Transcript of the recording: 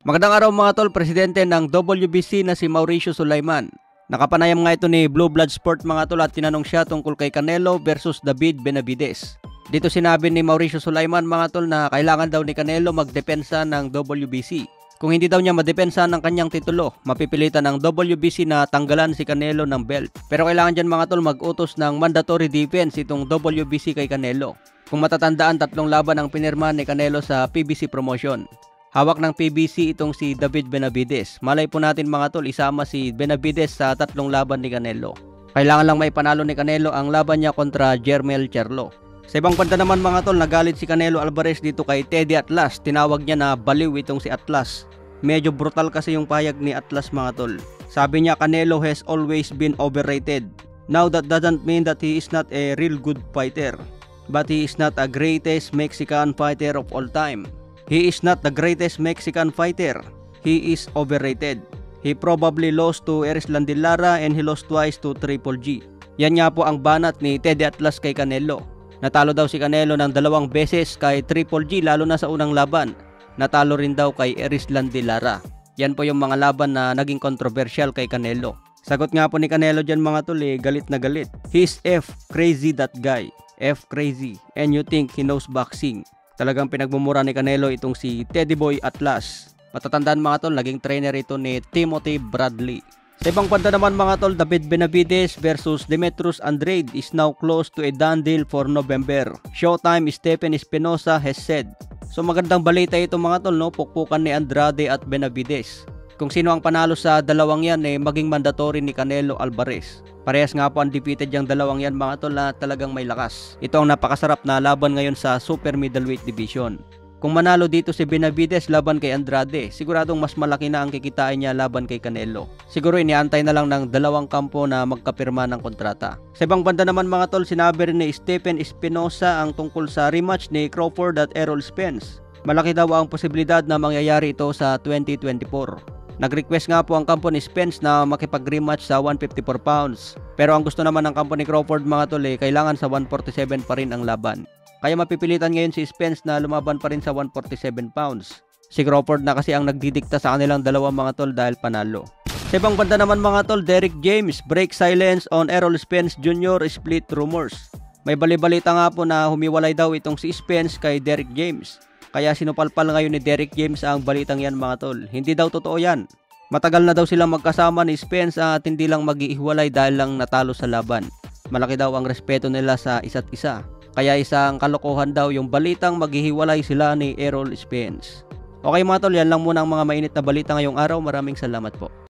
Magandang araw mga tol, presidente ng WBC na si Mauricio Sulaiman. Nakapanayam nga ito ni Blue Blood Sport mga tol at tinanong siya tungkol kay Canelo versus David Benavides. Dito sinabi ni Mauricio Sulaiman mga tol na kailangan daw ni Canelo magdepensa ng WBC. Kung hindi daw niya madepensa ng kanyang titulo, mapipilitan ng WBC na tanggalan si Canelo ng belt. Pero kailangan dyan mga tol mag-utos ng mandatory defense itong WBC kay Canelo. Kung matatandaan, 3 laban ang pinirma ni Canelo sa PBC promotion. Hawak ng PBC itong si David Benavides. Malay po natin mga tol, isama si Benavides sa 3 laban ni Canelo. Kailangan lang may panalo ni Canelo ang laban niya kontra Jermell Charlo. Sa ibang banda naman mga tol, nagalit si Canelo Alvarez dito kay Teddy Atlas. Tinawag niya na baliw itong si Atlas. Medyo brutal kasi yung payag ni Atlas mga tol. Sabi niya Canelo has always been overrated. Now that doesn't mean that he is not a real good fighter. But he is not a greatest Mexican fighter of all time. He is not the greatest Mexican fighter. He is overrated. He probably lost to Erislan de Lara and he lost twice to Triple G. Yan nga po ang banat ni Teddy Atlas kay Canelo. Natalo daw si Canelo ng 2 beses kay Triple G lalo na sa unang laban. Natalo rin daw kay Erislan de Lara. Yan po yung mga laban na naging controversial kay Canelo. Sagot nga po ni Canelo dyan mga tol, galit na galit. He's F crazy that guy. F crazy. And you think he knows boxing. Talagang pinagmumura ni Canelo itong si Teddy Boy Atlas. Matatandaan mga tol, naging trainer ito ni Timothy Bradley. Sa ibang banda naman mga tol, David Benavides versus Demetrius Andrade is now close to a done deal for November. Showtime Stephen Espinosa has said. So magandang balita ito mga tol, no? Pukpukan ni Andrade at Benavides. Kung sino ang panalo sa dalawang yan maging mandatory ni Canelo Alvarez. Parehas nga po undefeated yung dalawang yan mga tol na talagang may lakas. Ito ang napakasarap na laban ngayon sa super middleweight division. Kung manalo dito si Benavides laban kay Andrade, siguradong mas malaki na ang kikitain niya laban kay Canelo. Siguro iniantay na lang ng dalawang kampo na magkapirma ng kontrata. Sa ibang banda naman mga tol, sinabi rin ni Stephen Espinosa ang tungkol sa rematch ni Crawford at Errol Spence. Malaki daw ang posibilidad na mangyayari ito sa 2024. Nag-request nga po ang kampo ni Spence na makipag-rematch sa 154 pounds. Pero ang gusto naman ng kampo ni Crawford mga tol kailangan sa 147 pa rin ang laban. Kaya mapipilitan ngayon si Spence na lumaban pa rin sa 147 pounds. Si Crawford na kasi ang nagdidikta sa kanilang dalawa mga tol dahil panalo. Sa ibang banda naman mga tol, Derrick James break silence on Errol Spence Jr. split rumors. May balibalita nga po na humiwalay daw itong si Spence kay Derrick James. Kaya sinupalpal ngayon ni Derrick James ang balitang yan mga tol. Hindi daw totoo yan. Matagal na daw silang magkasama ni Spence at hindi lang mag-iiwalay dahil lang natalo sa laban. Malaki daw ang respeto nila sa isa't isa. Kaya isang kalokohan daw yung balitang maghihiwalay sila ni Errol Spence. Okay mga tol, yan lang muna ang mga mainit na balita ngayong araw. Maraming salamat po.